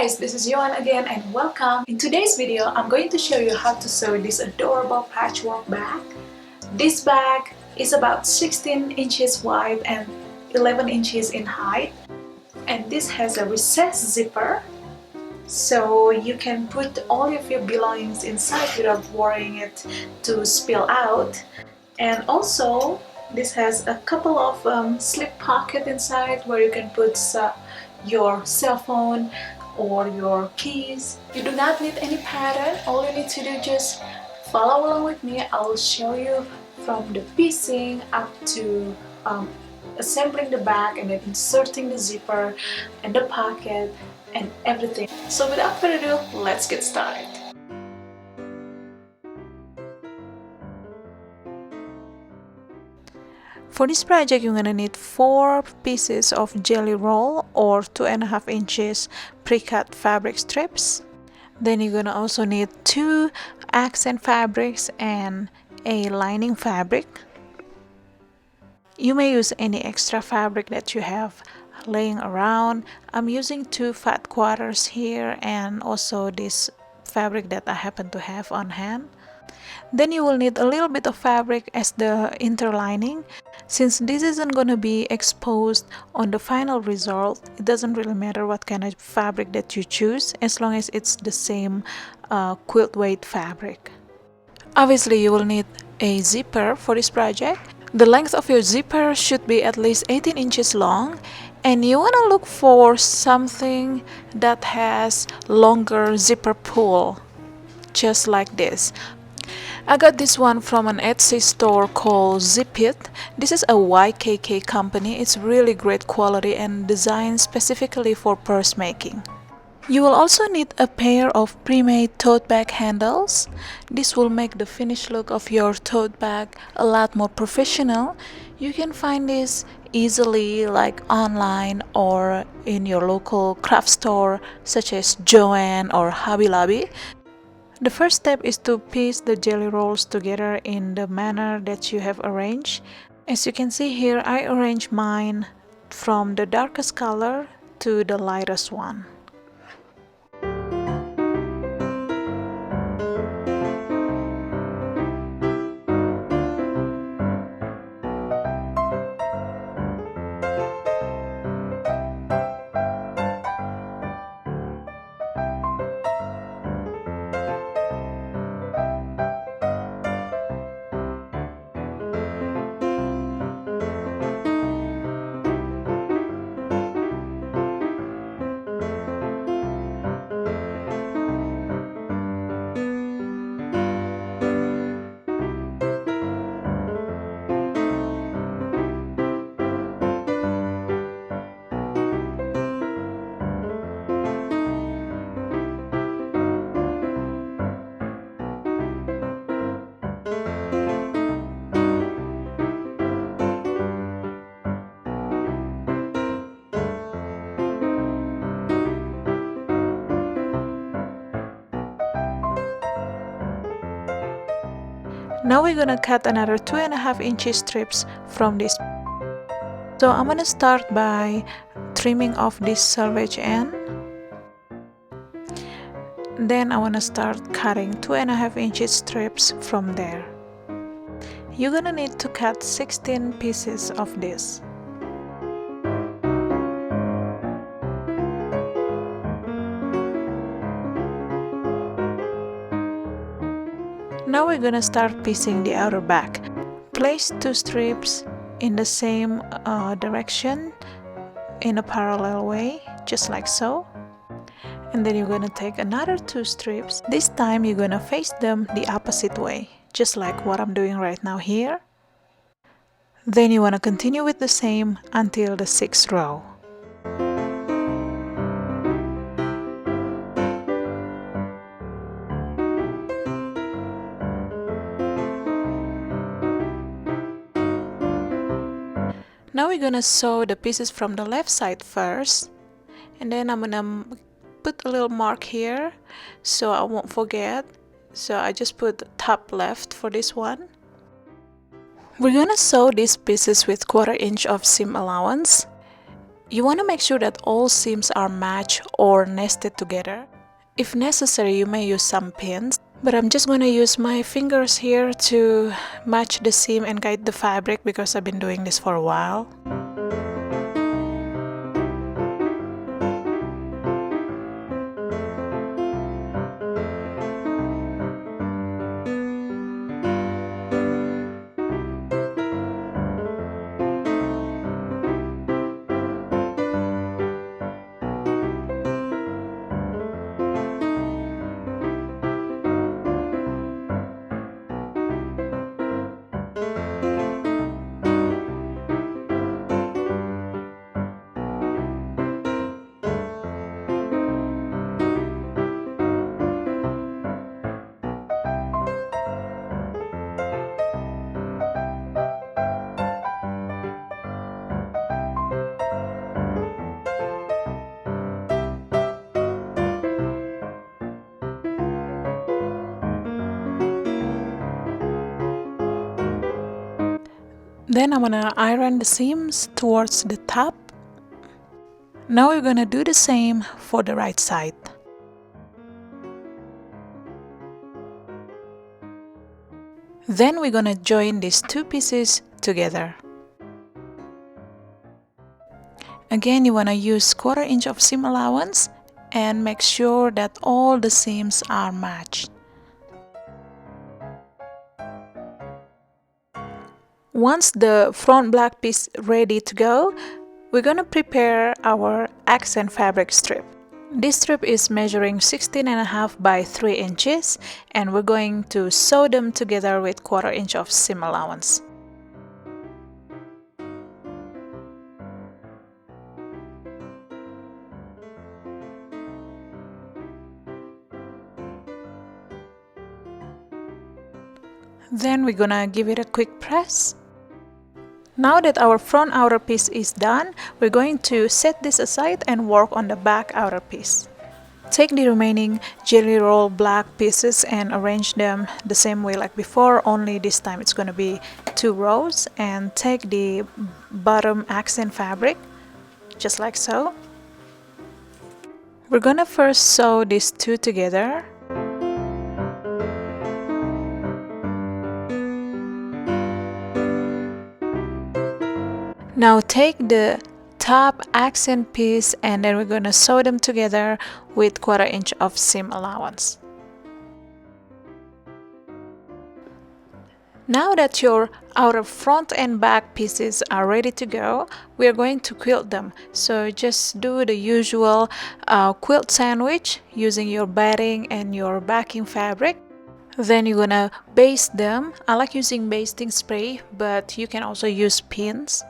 guys, this is Joan again and welcome. In today's video, I'm going to show you how to sew this adorable patchwork bag. This bag is about 16 inches wide and 11 inches in height. And this has a recessed zipper, so you can put all of your belongings inside without worrying it to spill out. And also, this has a couple of slip pockets inside where you can put your cell phone or your keys. You do not need any pattern. All you need to do, just follow along with me. I will show you from the piecing up to assembling the bag and then inserting the zipper and the pocket and everything. So without further ado, let's get started. For this project, you're gonna need 4 pieces of jelly roll or 2.5 inches pre-cut fabric strips. Then you're gonna also need 2 accent fabrics and a lining fabric. You may use any extra fabric that you have laying around. I'm using 2 fat quarters here and also this fabric that I happen to have on hand. Then you will need a little bit of fabric as the interlining. Since this isn't going to be exposed on the final result, it doesn't really matter what kind of fabric that you choose as long as it's the same quilt weight fabric. Obviously, you will need a zipper for this project. The length of your zipper should be at least 18 inches long, and you want to look for something that has longer zipper pull, just like this. I got this one from an Etsy store called Zip It. This is a YKK company. It's really great quality and designed specifically for purse making. You will also need a pair of pre-made tote bag handles. This will make the finished look of your tote bag a lot more professional. You can find this easily like online or in your local craft store such as Joann or Hobby Lobby. The first step is to piece the jelly rolls together in the manner that you have arranged. As you can see here, I arranged mine from the darkest color to the lightest one. Now we're gonna cut another 2.5 inches strips from this. So I'm gonna start by trimming off this selvage end. Then I wanna start cutting 2.5 inches strips from there. You're gonna need to cut 16 pieces of this. Now we're gonna start piecing the outer back. Place 2 strips in the same direction in a parallel way, just like so. And then you're gonna take another 2 strips. This time you're gonna face them the opposite way, just like what I'm doing right now here. Then you wanna continue with the same until the 6th row. Now we're gonna sew the pieces from the left side first, and then I'm gonna put a little mark here so I won't forget. So I just put top left for this one. We're gonna sew these pieces with 1/4 inch of seam allowance. You want to make sure that all seams are matched or nested together. If necessary, you may use some pins, but I'm just going to use my fingers here to match the seam and guide the fabric because I've been doing this for a while. Then I'm gonna iron the seams towards the top. Now we're gonna do the same for the right side. Then we're gonna join these two pieces together. Again, you wanna use 1/4 inch of seam allowance and make sure that all the seams are matched. Once the front black piece ready to go, we're gonna prepare our accent fabric strip. This strip is measuring 16.5 by 3 inches, and we're going to sew them together with 1/4 inch of seam allowance. Then we're gonna give it a quick press. Now that our front outer piece is done, we're going to set this aside and work on the back outer piece. Take the remaining jelly roll black pieces and arrange them the same way like before, only this time it's going to be 2 rows, and take the bottom accent fabric just like so. We're going to first sew these two together. Now take the top accent piece and then we're going to sew them together with 1/4 inch of seam allowance. Now that your outer front and back pieces are ready to go, we are going to quilt them. So just do the usual quilt sandwich using your batting and your backing fabric. Then you're gonna baste them. I like using basting spray, but you can also use pins.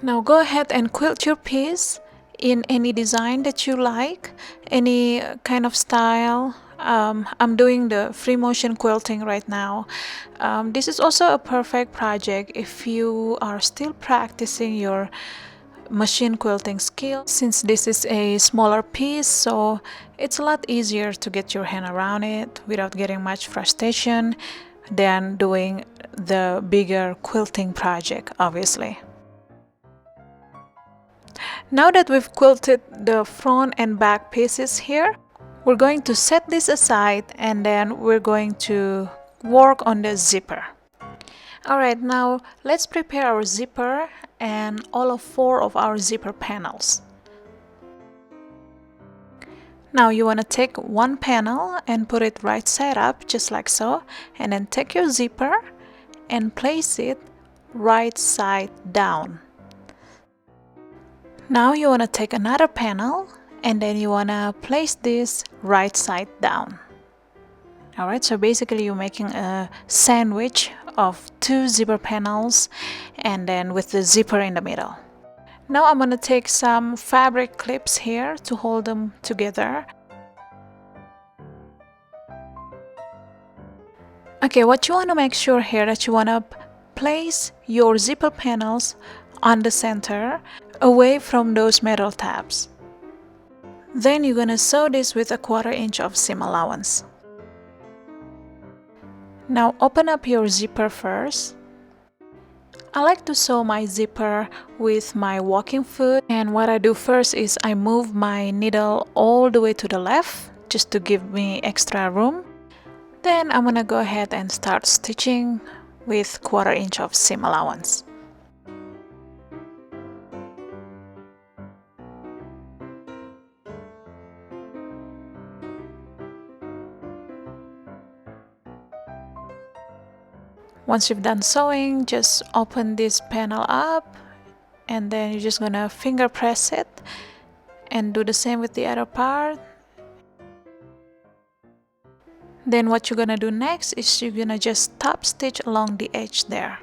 Now go ahead and quilt your piece in any design that you like, any kind of style. I'm doing the free motion quilting right now. This is also a perfect project if you are still practicing your machine quilting skill, since this is a smaller piece, so it's a lot easier to get your hand around it without getting much frustration than doing the bigger quilting project, obviously. Now that we've quilted the front and back pieces here, we're going to set this aside and then we're going to work on the zipper. Alright, now let's prepare our zipper and all of 4 of our zipper panels. Now you want to take one panel and put it right side up just like so, and then take your zipper and place it right side down. Now you want to take another panel and then you want to place this right side down. Alright, so basically you're making a sandwich of 2 zipper panels and then with the zipper in the middle. Now I'm going to take some fabric clips here to hold them together. Okay, what you want to make sure here that you want to place your zipper panels on the center, away from those metal tabs. Then you're going to sew this with a 1/4 inch of seam allowance. Now open up your zipper first. I like to sew my zipper with my walking foot, and what I do first is I move my needle all the way to the left just to give me extra room. Then I'm gonna go ahead and start stitching with 1/4 inch of seam allowance. Once you've done sewing, just open this panel up, and then you're just gonna finger press it and do the same with the other part. Then what you're gonna do next is you're gonna just top stitch along the edge there.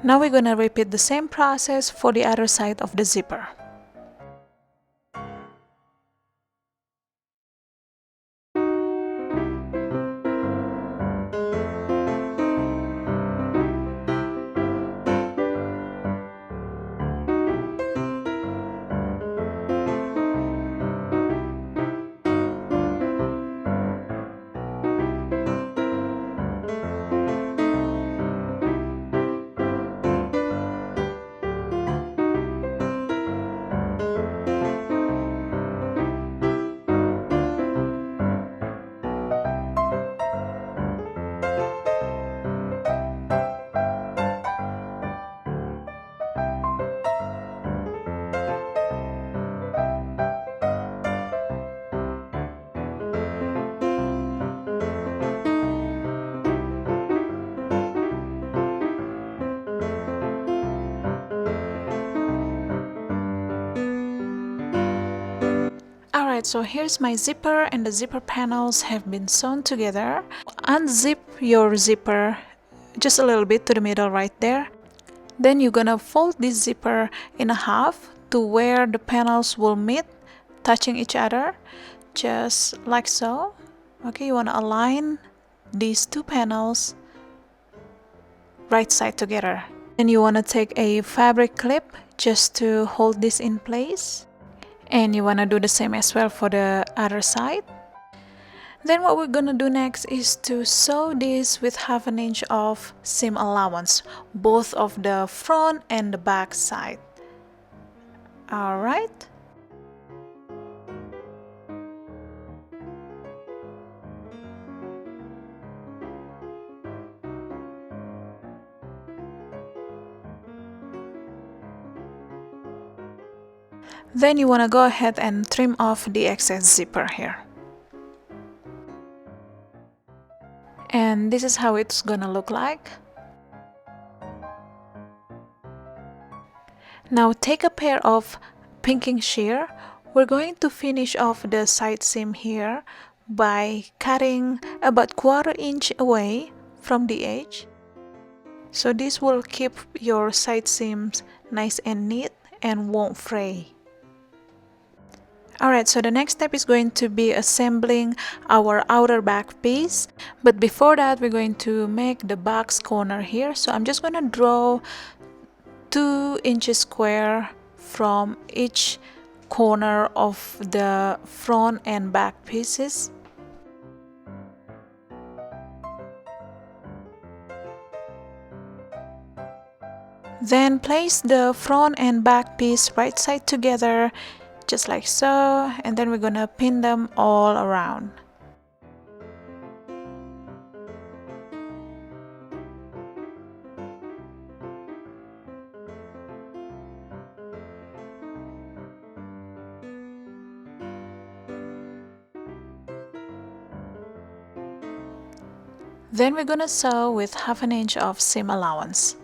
Now we're gonna repeat the same process for the other side of the zipper. Alright, so here's my zipper, and the zipper panels have been sewn together. Unzip your zipper just a little bit to the middle right there. Then you're gonna fold this zipper in half to where the panels will meet, touching each other, just like so. Okay, you wanna align these two panels right side together. Then you wanna take a fabric clip just to hold this in place. And you want to do the same as well for the other side. Then what we're gonna do next is to sew this with 1/2 inch of seam allowance, both of the front and the back side. Alright. Then you want to go ahead and trim off the excess zipper here. And this is how it's gonna look like. Now take a pair of pinking shear. We're going to finish off the side seam here by cutting about 1/4 inch away from the edge. So this will keep your side seams nice and neat and won't fray. Alright, so the next step is going to be assembling our outer back piece. But before that, we're going to make the box corner here. So I'm just going to draw 2 inches square from each corner of the front and back pieces. Then place the front and back piece right side together, just like so, and then we're gonna pin them all around. Then we're gonna sew with 1/2 inch of seam allowance.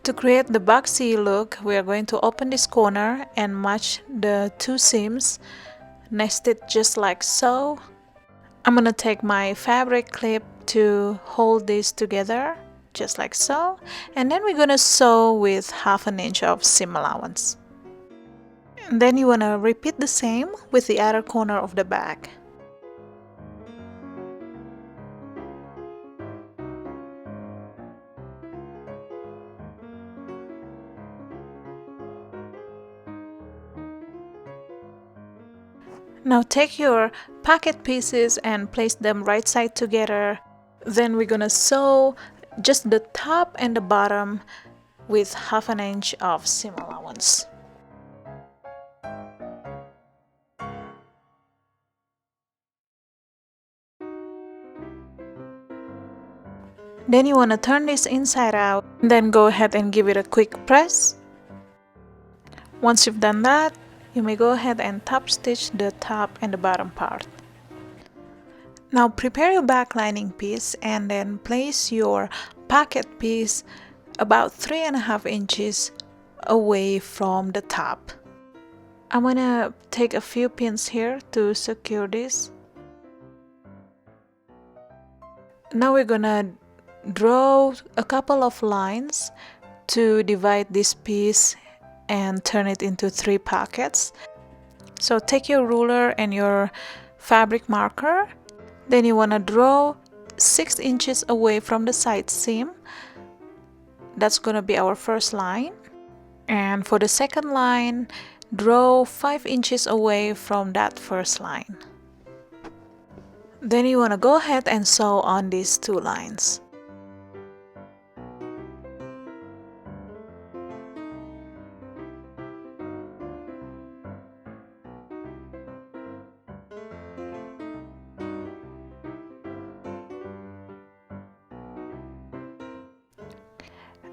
To create the boxy look, we are going to open this corner and match the two seams, nested just like so. I'm gonna take my fabric clip to hold this together, just like so, and then we're gonna sew with 1/2 inch of seam allowance. And then you wanna repeat the same with the other corner of the bag. Now take your pocket pieces and place them right side together. Then we're gonna sew just the top and the bottom with 1/2 inch of seam allowance. Then you want to turn this inside out, then go ahead and give it a quick press. Once you've done that, you may go ahead and top stitch the top and the bottom part. Now prepare your back lining piece and then place your pocket piece about 3.5 inches away from the top. I'm gonna take a few pins here to secure this. Now we're gonna draw a couple of lines to divide this piece and turn it into 3 pockets. So take your ruler and your fabric marker. Then you want to draw 6 inches away from the side seam. That's going to be our first line. And for the second line, draw 5 inches away from that first line. Then you want to go ahead and sew on these 2 lines.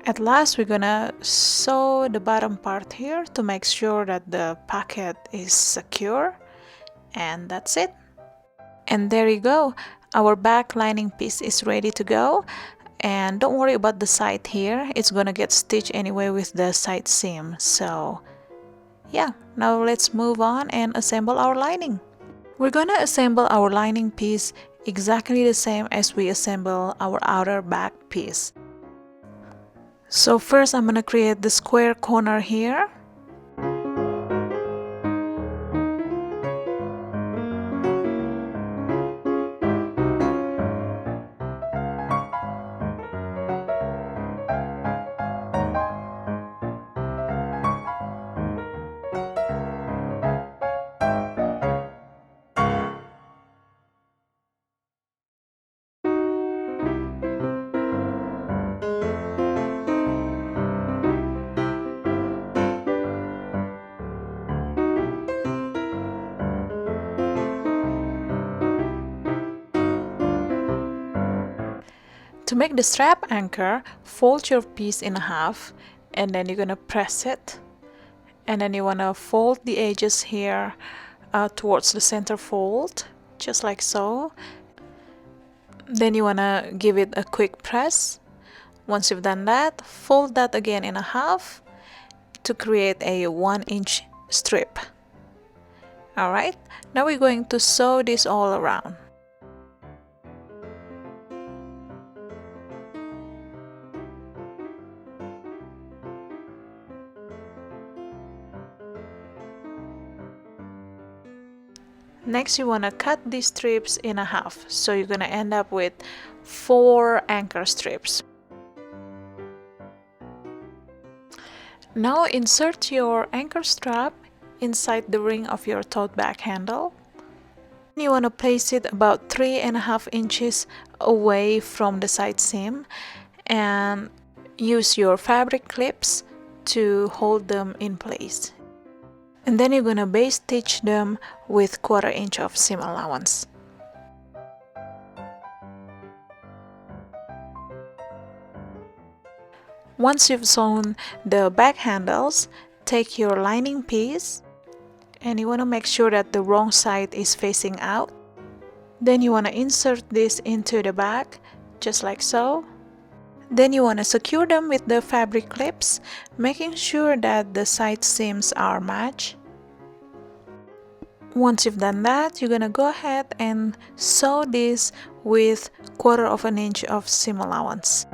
At last, we're gonna sew the bottom part here to make sure that the pocket is secure, and that's it. And there you go, our back lining piece is ready to go. And don't worry about the side here, it's gonna get stitched anyway with the side seam. So yeah, now let's move on and assemble our lining. We're gonna assemble our lining piece exactly the same as we assemble our outer back piece. So first I'm gonna create the square corner here. To make the strap anchor, fold your piece in half and then you're gonna press it, and then you wanna fold the edges here towards the center fold, just like so. Then you wanna give it a quick press. Once you've done that, fold that again in half to create a 1-inch strip. Alright, now we're going to sew this all around. Next, you want to cut these strips in half, so you're going to end up with 4 anchor strips. Now insert your anchor strap inside the ring of your tote bag handle. You want to place it about 3.5 inches away from the side seam and use your fabric clips to hold them in place. And then you're gonna base stitch them with 1/4 inch of seam allowance. Once you've sewn the back handles, take your lining piece and you want to make sure that the wrong side is facing out. Then you want to insert this into the back, just like so. Then you want to secure them with the fabric clips, making sure that the side seams are matched. Once you've done that, you're gonna go ahead and sew this with 1/4 inch of seam allowance.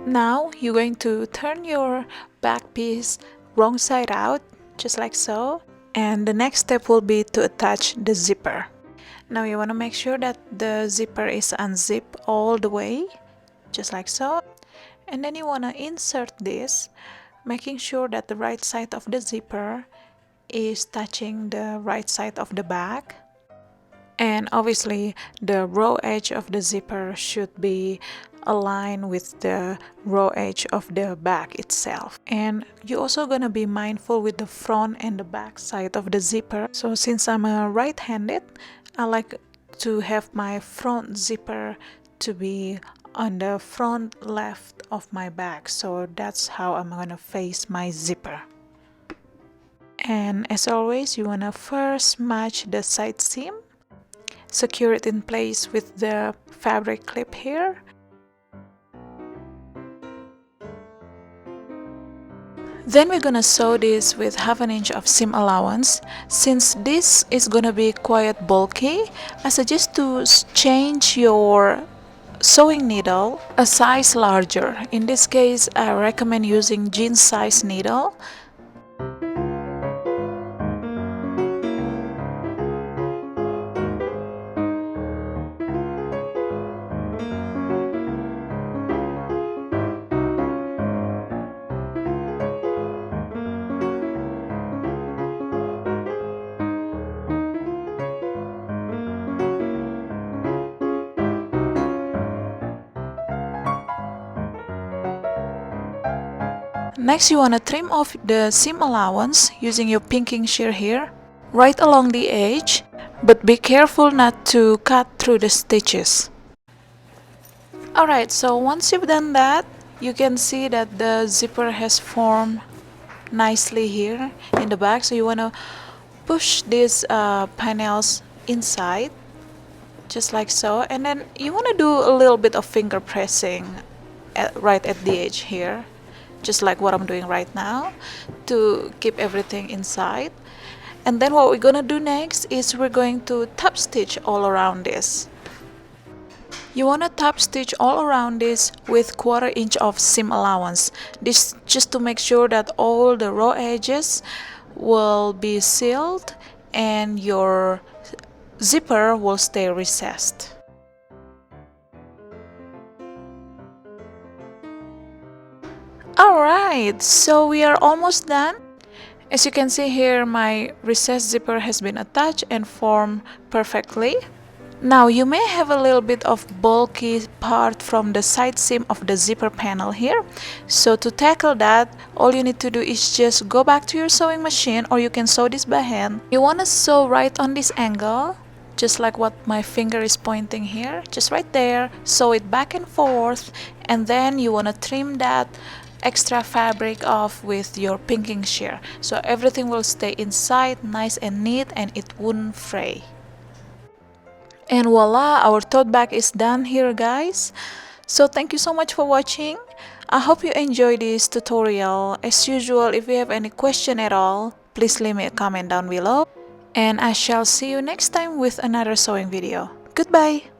Now you're going to turn your back piece wrong side out, just like so. And the next step will be to attach the zipper. Now you want to make sure that the zipper is unzipped all the way, just like so. And then you want to insert this, making sure that the right side of the zipper is touching the right side of the back. And obviously the raw edge of the zipper should be aligned with the raw edge of the back itself. And you're also gonna be mindful with the front and the back side of the zipper. So since I'm a right-handed, I like to have my front zipper to be on the front left of my back. So that's how I'm gonna face my zipper. And as always, you wanna first match the side seam. Secure it in place with the fabric clip here. Then we're gonna sew this with 1/2 inch of seam allowance. Since this is gonna be quite bulky, I suggest to change your sewing needle a size larger. In this case, I recommend using jean size needle. Next, you want to trim off the seam allowance using your pinking shear here, right along the edge, but be careful not to cut through the stitches. Alright, so once you've done that, you can see that the zipper has formed nicely here in the back. So you want to push these panels inside, just like so, and then you want to do a little bit of finger pressing right at the edge here, just like what I'm doing right now, to keep everything inside. And then what we're gonna do next is we're going to top stitch all around this. You want to top stitch all around this with 1/4 inch of seam allowance. This just to make sure that all the raw edges will be sealed and your zipper will stay recessed. Alright, so we are almost done. As you can see here, my recessed zipper has been attached and formed perfectly. Now you may have a little bit of bulky part from the side seam of the zipper panel here. So to tackle that, all you need to do is just go back to your sewing machine, or you can sew this by hand. You want to sew right on this angle, just like what my finger is pointing here, just right there. Sew it back and forth, and then you want to trim that extra fabric off with your pinking shear, so everything will stay inside nice and neat and it won't fray. And voila, our tote bag is done here, guys. So thank you so much for watching. I hope you enjoyed this tutorial. As usual, if you have any question at all, please leave me a comment down below, and I shall see you next time with another sewing video. Goodbye.